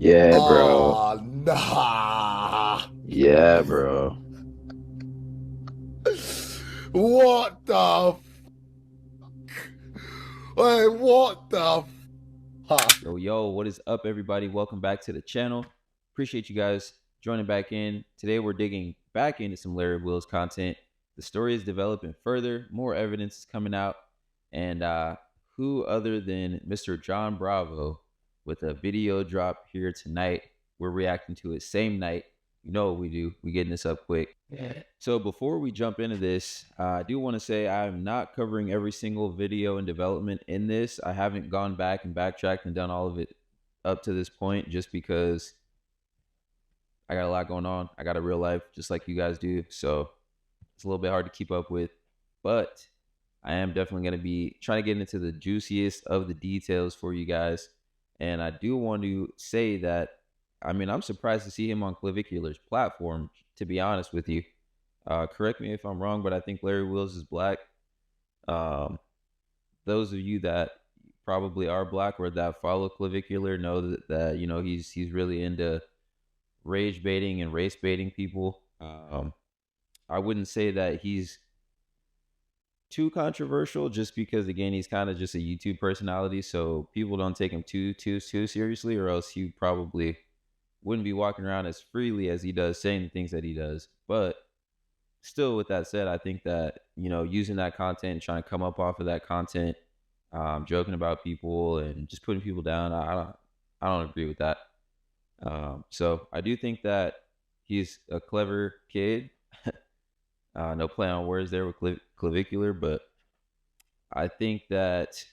Yeah, bro. Oh, nah. Yeah, bro. What the Wait, what the fuck? Yo, what is up, everybody? Welcome back to the channel. Appreciate you guys joining back in. Today, we're digging back into some Larry Wills content. The story is developing further. More evidence is coming out. And who other than Mr. John Bravo with a video drop here tonight. We're reacting to it same night. You know what we do. We getting this up quick. So before we jump into this, I do want to say I'm not covering every single video and development in this. I haven't gone back and backtracked and done all of it up to this point just because I got a lot going on. I got a real life just like you guys do. So it's a little bit hard to keep up with. But I am definitely going to be trying to get into the juiciest of the details for you guys. And I do want to say that, I mean, I'm surprised to see him on Clavicular's platform, to be honest with you. Correct me if I'm wrong, but I think Larry Wills is black. Those of you that probably are black or that follow Clavicular know that you know he's really into rage baiting and race baiting people. I wouldn't say that he's too controversial just because, again, he's kind of just a YouTube personality, so people don't take him too seriously, or else he probably wouldn't be walking around as freely as he does saying the things that he does. But still, with that said, I think that, you know, using that content and trying to come up off of that content, joking about people and just putting people down, I don't agree with that. So I do think that he's a clever kid. No play on words there with Clavicular, but I think that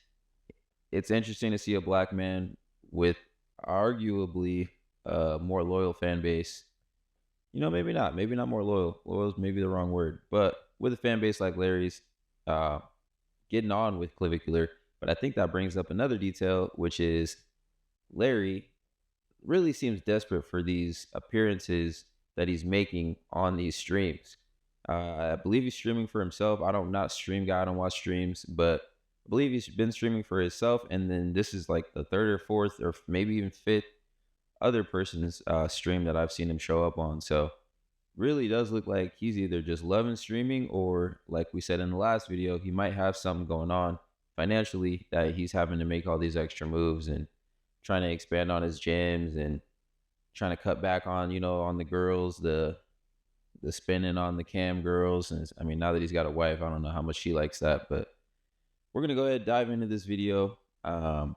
it's interesting to see a black man with arguably a more loyal fan base. You know, maybe not more loyal. Loyal is maybe the wrong word, but with a fan base like Larry's, getting on with Clavicular. But I think that brings up another detail, which is Larry really seems desperate for these appearances that he's making on these streams. I believe he's streaming for himself. I'm not a stream guy. I don't watch streams, but I believe he's been streaming for himself. And then this is like the third or fourth or maybe even fifth other person's stream that I've seen him show up on. So really does look like he's either just loving streaming, or like we said in the last video, he might have something going on financially that he's having to make all these extra moves and trying to expand on his gyms and trying to cut back on, you know, on the girls, the spinning on the cam girls. And I mean, now that he's got a wife, I don't know how much she likes that, but we're gonna go ahead and dive into this video. And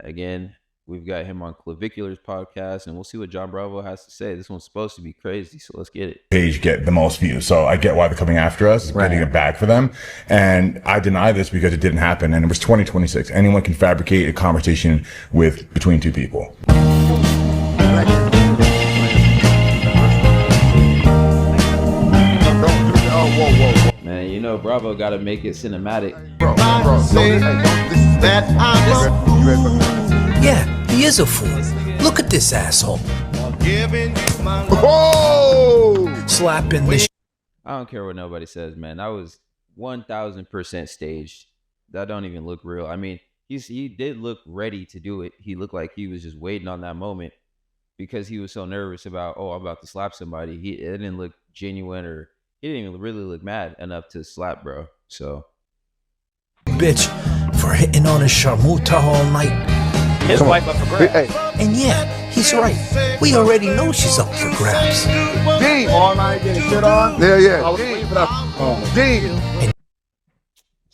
again, we've got him on Clavicular's podcast, and we'll see what John Bravo has to say. This one's supposed to be crazy, so let's get it. Page get the most views, so I get why they're coming after us, getting it back for them. And I deny this because it didn't happen, and it was 2026. Anyone can fabricate a conversation between two people. Man, you know Bravo got to make it cinematic. Yeah, he is a fool. Look at this asshole. Slapping the I don't care what nobody says, man. That was 1000% staged. That don't even look real. I mean, he did look ready to do it. He looked like he was just waiting on that moment because he was so nervous about, oh, I'm about to slap somebody. It didn't look genuine, or he didn't even really look mad enough to slap, bro. So bitch for hitting on his SHARMUTA all night. His wife up for grabs. And yeah, he's right. We already know she's up for grabs. Dean! All night getting shit on? Yeah. I was waiting for that. Dean!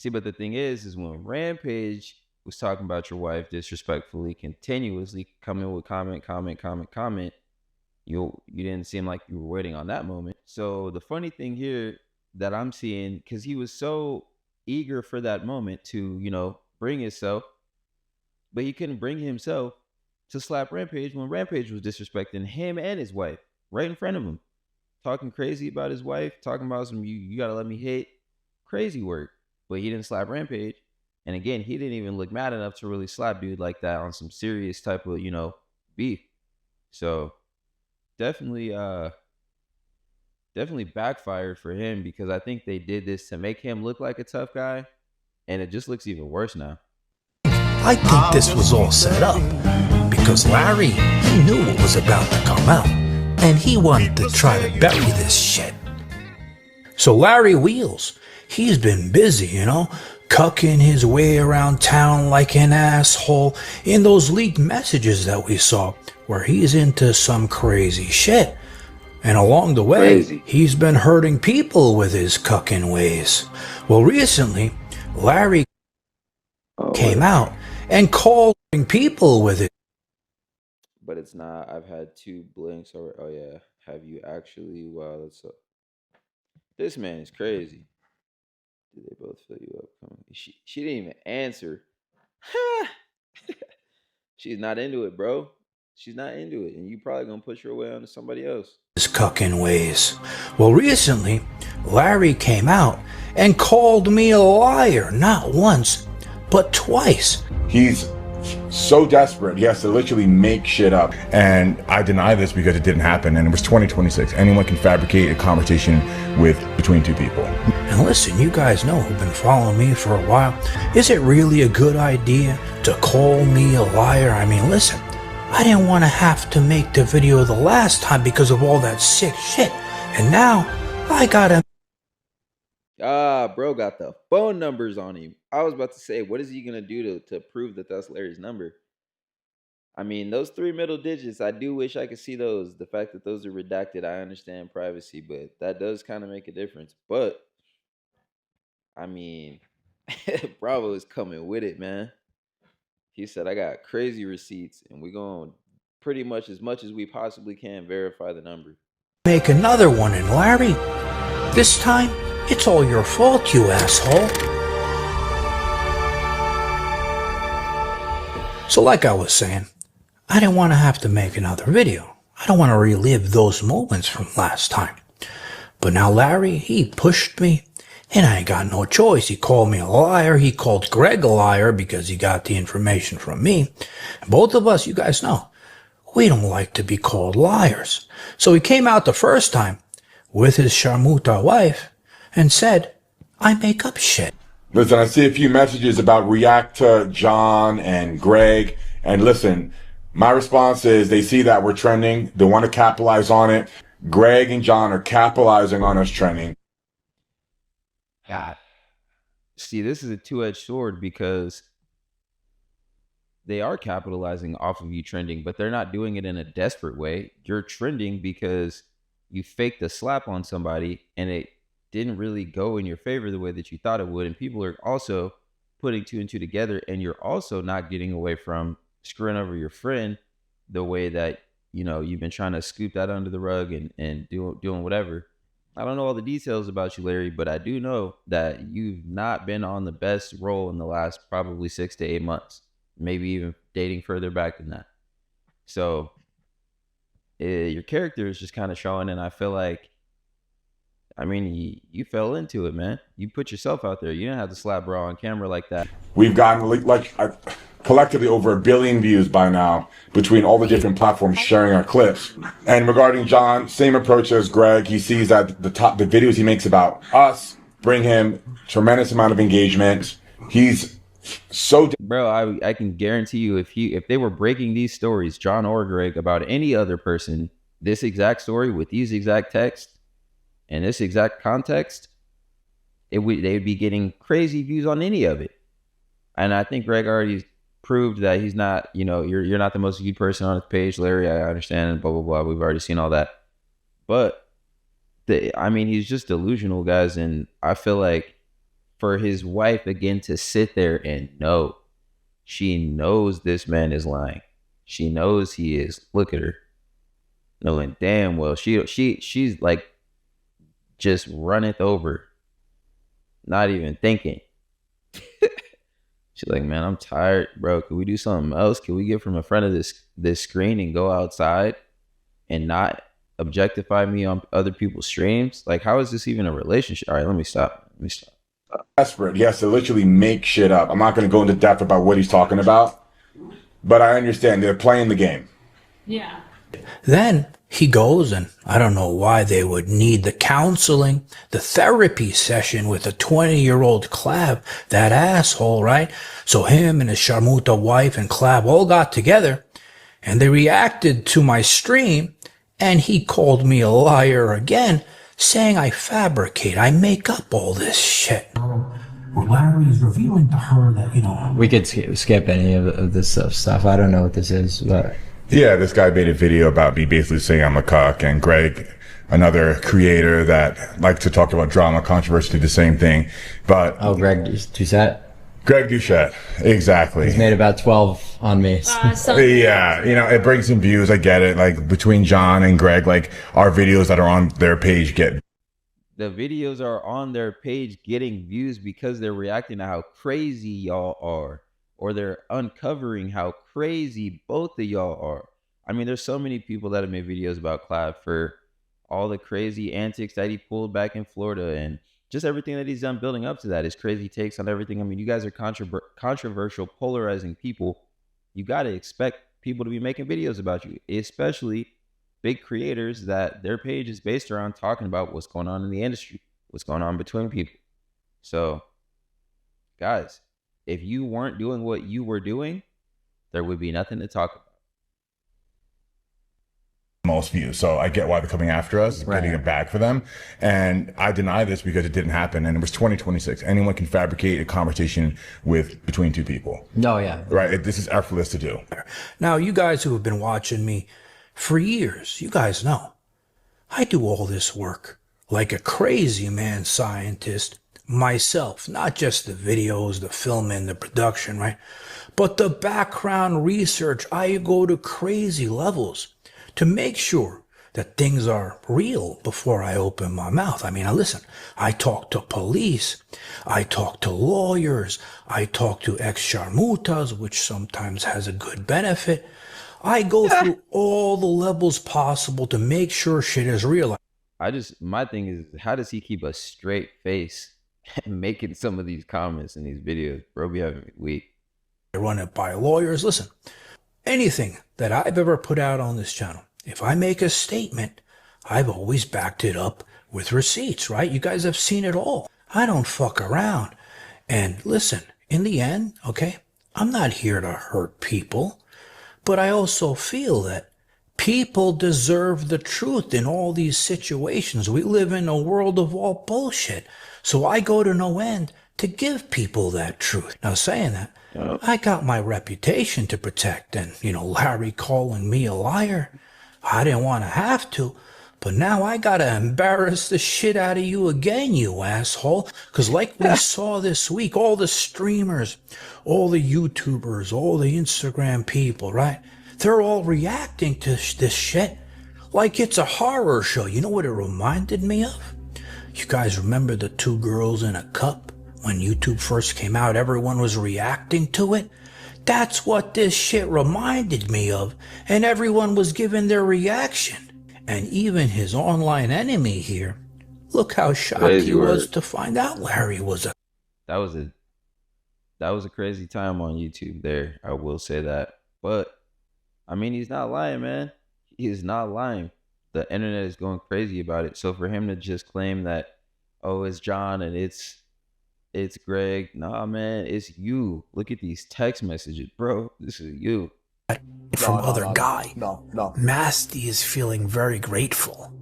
see, but the thing is when Rampage was talking about your wife disrespectfully, continuously coming with comment, you didn't seem like you were waiting on that moment. So the funny thing here that I'm seeing, because he was so eager for that moment to, you know, bring himself, but he couldn't bring himself to slap Rampage when Rampage was disrespecting him and his wife right in front of him, talking crazy about his wife, talking about some you gotta let me hit, crazy work. But he didn't slap Rampage. And again, he didn't even look mad enough to really slap dude like that on some serious type of, you know, beef. So definitely backfired for him, because I think they did this to make him look like a tough guy, and it just looks even worse now. I think this was all set up Because Larry, he knew what was about to come out, and he wanted to try to bury this shit. So Larry Wheels, he's been busy, cucking his way around town like an asshole in those leaked messages that we saw, where he's into some crazy shit. And along the way, he's been hurting people with his cucking ways. Well, recently, Larry came out and called people with it. But it's not. I've had 2 blinks over. Oh yeah, have you actually? Wow, that's this man is crazy. Did they both fill you up? She didn't even answer. She's not into it, bro. She's not into it, and you probably gonna push her away onto somebody else. His cucking ways. Well, recently, Larry came out and called me a liar, not once, but twice. He's so desperate, he has to literally make shit up. And I deny this because it didn't happen, and it was 2026. Anyone can fabricate a conversation between 2 people. And listen, you guys know who've been following me for a while. Is it really a good idea to call me a liar? I mean, listen, I didn't want to have to make the video the last time because of all that sick shit. And now, I gotta... Bro got the phone numbers on him. I was about to say, what is he gonna do to prove that that's Larry's number? I mean, those 3 middle digits, I do wish I could see those. The fact that those are redacted, I understand privacy, but that does kind of make a difference. But, I mean, Bravo is coming with it, man. He said, I got crazy receipts, and we're going to pretty much as we possibly can verify the number. Make another one, and Larry, this time, it's all your fault, you asshole. So like I was saying, I didn't want to have to make another video. I don't want to relive those moments from last time. But now Larry, he pushed me, and I ain't got no choice. He called me a liar. He called Greg a liar because he got the information from me. And both of us, you guys know, we don't like to be called liars. So he came out the first time with his SHARMUTA wife and said, I make up shit. Listen, I see a few messages about react to John and Greg. And listen, my response is they see that we're trending. They want to capitalize on it. Greg and John are capitalizing on us trending. God. See, this is a two-edged sword because they are capitalizing off of you trending, but they're not doing it in a desperate way. You're trending because you faked a slap on somebody and it didn't really go in your favor the way that you thought it would. And people are also putting 2 and 2 together, and you're also not getting away from screwing over your friend the way that, you've been trying to scoop that under the rug and doing whatever. I don't know all the details about you, Larry, but I do know that you've not been on the best roll in the last probably 6 to 8 months, maybe even dating further back than that. So your character is just kind of showing, and I feel like, you fell into it, man. You put yourself out there. You didn't have to slap bro on camera like that. We've gotten collectively over 1 billion views by now between all the different platforms sharing our clips. And regarding John, same approach as Greg. He sees that the videos he makes about us bring him tremendous amount of engagement. He's so bro, I can guarantee you if they were breaking these stories, John or Greg, about any other person, this exact story with these exact texts and this exact context, they would be getting crazy views on any of it. And I think Greg already proved that he's not, you're not the most viewed person on his page, Larry. I understand, and blah blah blah. We've already seen all that, but he's just delusional, guys. And I feel like for his wife again to sit there and know, she knows this man is lying. She knows he is. Look at her, knowing damn well she's like just runneth over, not even thinking. She's like, man, I'm tired, bro. Can we do something else? Can we get from in front of this screen and go outside and not objectify me on other people's streams? Like, how is this even a relationship? All right, let me stop. Desperate. He has to literally make shit up. I'm not going to go into depth about what he's talking about, but I understand they're playing the game. Yeah. Then he goes, and I don't know why they would need the counseling, the therapy session with a 20-year-old Clav, that asshole, right? So him and his SHARMUTA wife and Clav all got together, and they reacted to my stream, and he called me a liar again, saying I fabricate, I make up all this shit. Larry is revealing to her that, you know... We could skip any of this stuff. I don't know what this is, but... Yeah, this guy made a video about me basically saying I'm a cuck, and Greg, another creator that likes to talk about drama, controversy, did the same thing, but... Oh, Greg Doucette? Greg Doucette, exactly. He's made about 12 on me. Yeah, you know, it brings some views, I get it, like, between John and Greg, like, our videos that are on their page get... The videos are on their page getting views because they're reacting to how crazy y'all are, or they're uncovering how crazy both of y'all are. I mean, there's so many people that have made videos about Clav for all the crazy antics that he pulled back in Florida and just everything that he's done building up to that, his crazy takes on everything. I mean, you guys are controversial, polarizing people. You got to expect people to be making videos about you, especially big creators that their page is based around talking about what's going on in the industry, what's going on between people. So, guys, if you weren't doing what you were doing, there would be nothing to talk about. Most views, so I get why they're coming after us, getting it back for them, and I deny this because it didn't happen, and it was 2026. Anyone can fabricate a conversation between two people. No, yeah. Right, this is effortless to do. Now, you guys who have been watching me for years, you guys know, I do all this work like a crazy man scientist myself, not just the videos, the filming, the production, right? But the background research, I go to crazy levels to make sure that things are real before I open my mouth. I mean, listen, I talk to police, I talk to lawyers, I talk to ex-SHARMUTAs, which sometimes has a good benefit. I go through all the levels possible to make sure shit is real. My thing is, how does he keep a straight face making some of these comments in these videos? Bro, be having me weak. I run it by lawyers. Listen, anything that I've ever put out on this channel, if I make a statement, I've always backed it up with receipts, right? You guys have seen it all. I don't fuck around. And listen, in the end, okay, I'm not here to hurt people, but I also feel that people deserve the truth in all these situations. We live in a world of all bullshit. So I go to no end to give people that truth. Now, saying that, I got my reputation to protect, and, you know, Larry calling me a liar, I didn't want to have to, but now I gotta embarrass the shit out of you again, you asshole. Because like we saw this week, all the streamers, all the YouTubers, all the Instagram people, right? They're all reacting to this shit like it's a horror show. You know what it reminded me of? You guys remember the 2 girls in a cup? When YouTube first came out, everyone was reacting to it. That's what this shit reminded me of, and everyone was giving their reaction. And even his online enemy here, look how shocked he was to find out Larry was a... That was a crazy time on YouTube there, I will say that. But, I mean, he's not lying, man. He is not lying. The internet is going crazy about it. So for him to just claim that, oh, it's John and it's Greg. Nah, man, it's you. Look at these text messages, bro. This is you. From other guy. No. Masty is feeling very grateful.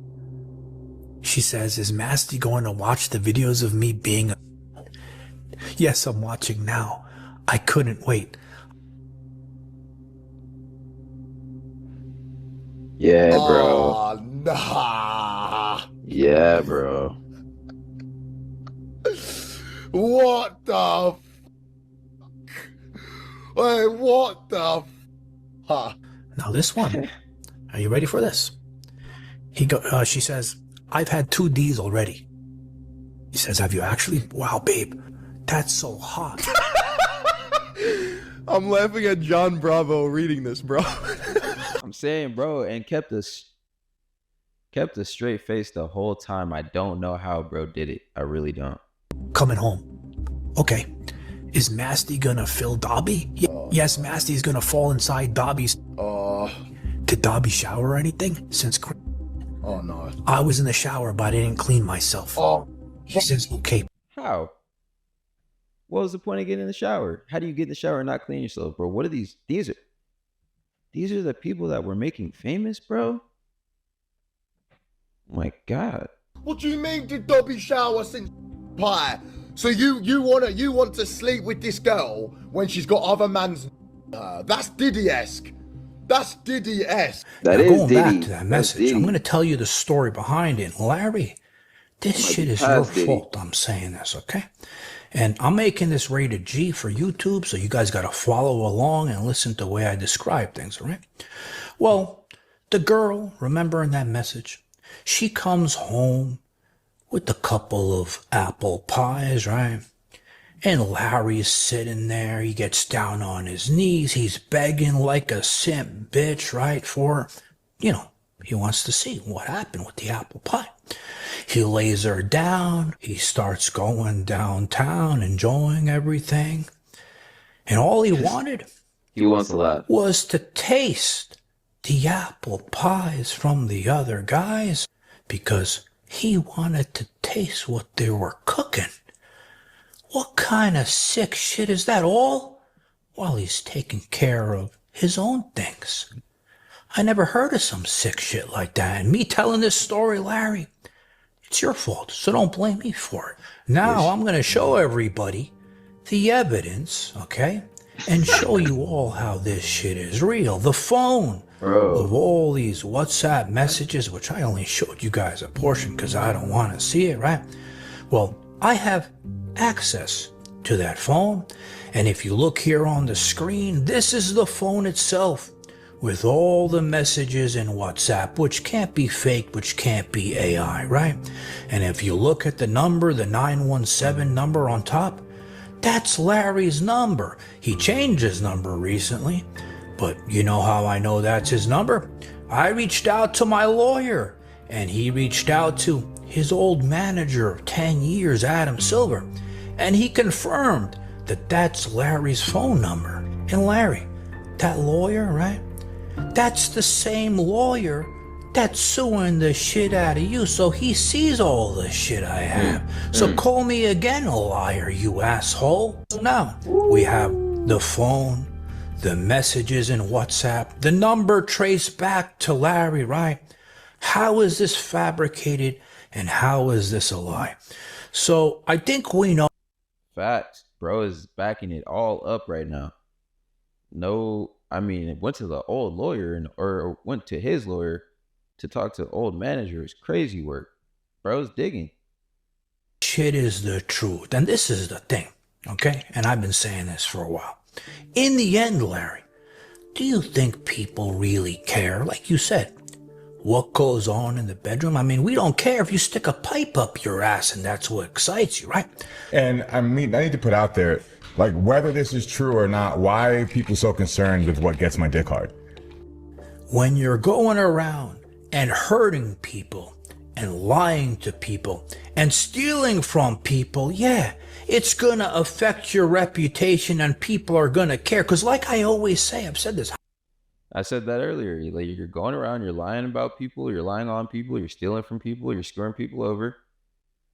She says, is Masty going to watch the videos of me being a... Yes, I'm watching now. I couldn't wait. Yeah, bro. Oh, nah. Yeah, bro. What the Wait, what the Now this one, are you ready for this? She says, I've had 2 Ds already. He says, have you actually? Wow, babe, that's so hot. I'm laughing at John Bravo reading this, bro. I'm saying, bro, and kept a straight face the whole time. I don't know how bro did it. I really don't. Coming home. Okay. Is Masty gonna fill Dobby? Yes, Masty's gonna fall inside Dobby's... Did Dobby shower or anything? Since... Oh, no. I was in the shower, but I didn't clean myself. He says, okay. How? What was the point of getting in the shower? How do you get in the shower and not clean yourself, bro? What are these? These are... These are the people that we're making famous, bro. Oh my God. What do you mean, did Dobby shower since pie? So you want to sleep with this girl when she's got other man's that's Diddy-esque. That's Diddy-esque. Now, That is going Diddy. back to that That's message, Diddy. I'm going to tell you the story behind it. Larry, this shit is your past Diddy. fault I'm saying this, okay? And I'm making this rated G for YouTube, so you guys got to follow along and listen to the way I describe things, all right? Well, the girl, remember in that message, she comes home with a couple of apple pies, right? And Larry's sitting there. He gets down on his knees. He's begging like a simp bitch, right? For, you know, he wants to see what happened with the apple pie. He lays her down. He starts going downtown, enjoying everything. And all he wanted He wants a lot. was to taste the apple pies from the other guys because he wanted to taste what they were cooking. What kind of sick shit is that? All while he's taking care of his own things. I never heard of some sick shit like that. And me telling this story, Larry, it's your fault, so don't blame me for it. Now I'm going to show everybody the evidence, okay? And show you all how this shit is real. The phone of all these WhatsApp messages, which I only showed you guys a portion because I don't want to see it, right? Well, I have access to that phone. And if you look here on the screen, this is the phone itself with all the messages in WhatsApp, which can't be faked, which can't be AI, right? And if you look at the number, the 917 number on top, that's Larry's number. He changed his number recently, but you know how I know that's his number? I reached out to my lawyer, and he reached out to his old manager of 10 years, Adam Silver, and he confirmed that that's Larry's phone number. And Larry, that lawyer, right? That's the same lawyer that's suing the shit out of you, so he sees all the shit I have. So call me again a liar, you asshole. Now, we have the phone, the messages in WhatsApp, the number traced back to Larry, right? How is this fabricated and how is this a lie? So I think we know. Facts. Bro is backing it all up right now. No, I mean, it went to the old lawyer or went to his lawyer to talk to the old manager. It's crazy work. Bro's digging. Shit is the truth. And this is the thing, okay? And I've been saying this for a while. In the end, Larry, do you think people really care? Like you said, what goes on in the bedroom? I mean, we don't care if you stick a pipe up your ass and that's what excites you, right? And I mean, I need to put out there, like, whether this is true or not, why are people so concerned with what gets my dick hard? When you're going around and hurting people and lying to people and stealing from people, yeah, it's gonna affect your reputation and people are gonna care. Because like I always say, I've said this. I said that earlier. Like, you're going around, you're lying about people, you're lying on people, you're stealing from people, you're screwing people over.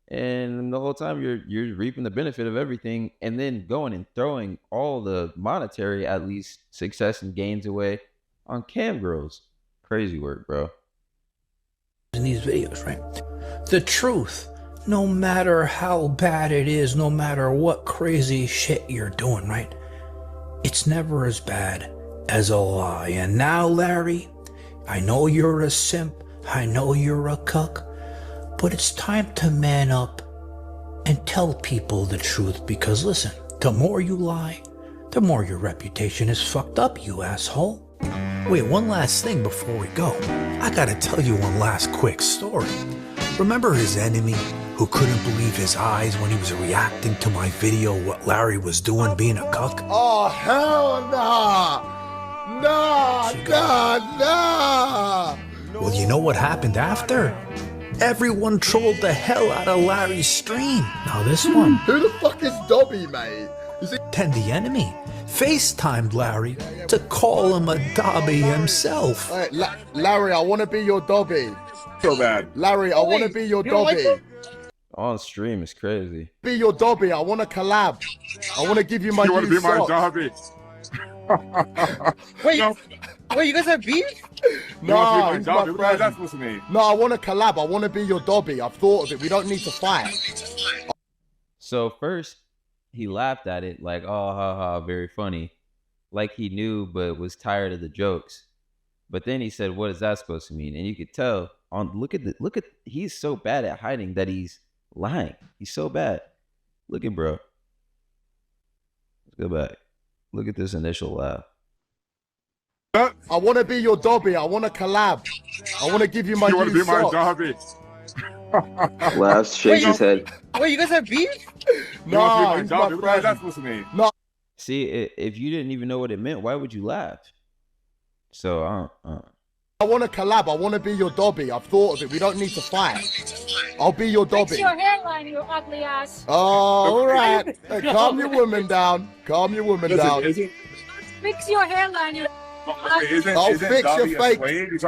And the whole time you're reaping the benefit of everything and then going and throwing all the monetary, at least, success and gains away on cam girls. Crazy work, bro. In these videos, right? The truth, no matter how bad it is, no matter what crazy shit you're doing, right? It's never as bad as a lie. And now, Larry, I know you're a simp, I know you're a cuck, but it's time to man up and tell people the truth, because listen, the more you lie, the more your reputation is fucked up, you asshole. Wait, one last thing before we go. I gotta tell you one last quick story. Remember his enemy who couldn't believe his eyes when he was reacting to my video what Larry was doing being a cuck? Oh, hell nah! Nah! Well, you know what happened after? Everyone trolled the hell out of Larry's stream. Now this one. Who the fuck is Dobby, mate? Is it? Then the enemy FaceTimed Larry to call him a Dobby himself. Hey, Larry, I want to be your Dobby. So bad. Larry, I want to be your Dobby. On stream is crazy. Be your Dobby. I want to collab. I want to give you my You want to new be my socks. Dobby? Wait, No. Wait, you guys have beef? No, he's my What is friend. that supposed to mean? No, I want to collab. I want to be your Dobby. I've thought of it. We don't need to fight. So first, he laughed at it like, "Oh, ha ha, very funny," like he knew but was tired of the jokes. But then he said, "What is that supposed to mean?" And you could tell look at he's so bad at hiding that he's lying. He's so bad. Look at bro. Let's go back. Look at this initial laugh. I want to be your Dobby. I want to collab. I want to give you my You want to new be my socks. Dobby? Laughs, shakes his head. Wait, you guys have beef? You want to be No, he's my Dobby? my What is that friend. supposed to mean? See, if you didn't even know what it meant, why would you laugh? So, I want to collab. I want to be your Dobby. I've thought of it. We don't need to fight. I'll be your Dobby. Fix your hairline, you ugly ass. Oh, all right. Hey, calm your woman down. Calm your woman down. Fix your hairline, you I'll fix your fake.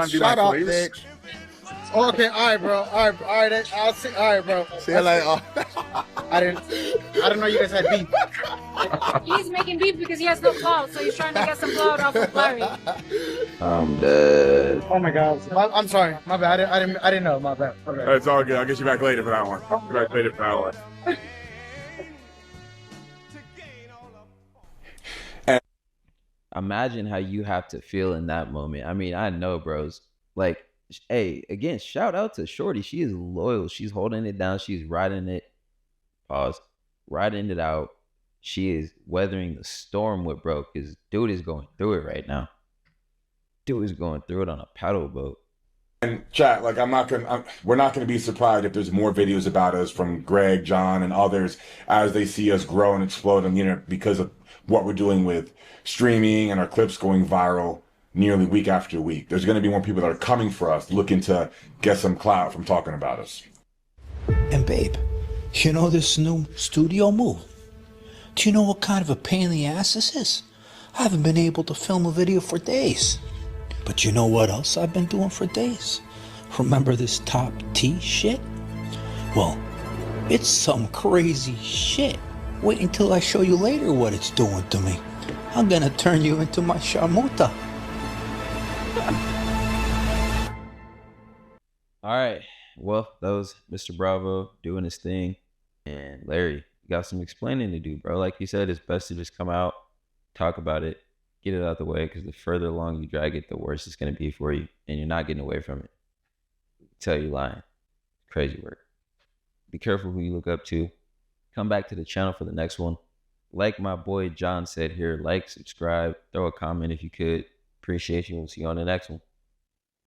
Shut up, bitch. Okay, all right, bro. All right, I'll see. All right, bro. See you later. I didn't know you guys had beef. He's making beef because he has no clout, so he's trying to get some clout off of Larry. I'm dead. Oh my God. I'm sorry. My bad. I didn't know. My bad. Okay. It's all good. I'll get you back later for that one. Get back later for that one. imagine how you have to feel in that moment. I mean, I know, bros. Like, hey, again, shout out to Shorty. She is loyal. She's holding it down. She's riding it. Pause. Riding it out. She is weathering the storm with bro, because dude is going through it right now. Dude is going through it on a paddle boat. And chat, like we're not gonna be surprised if there's more videos about us from Greg, John, and others as they see us grow and explode on the internet because of what we're doing with streaming and our clips going viral nearly week after week. There's gonna be more people that are coming for us, looking to get some clout from talking about us. And babe, you know this new studio move? Do you know what kind of a pain in the ass this is? I haven't been able to film a video for days. But you know what else I've been doing for days? Remember this top T shit? Well, it's some crazy shit. Wait until I show you later what it's doing to me. I'm gonna turn you into my SHARMUTA. All right. Well, that was Mr. Bravo doing his thing. And Larry, you got some explaining to do, bro. Like you said, it's best to just come out, talk about it, get it out the way, because the further along you drag it, the worse it's going to be for you. And you're not getting away from it. Tell you lying. Crazy work. Be careful who you look up to. Come back to the channel for the next one. Like my boy John said here, like, subscribe, throw a comment if you could. Appreciate you. We'll see you on the next one.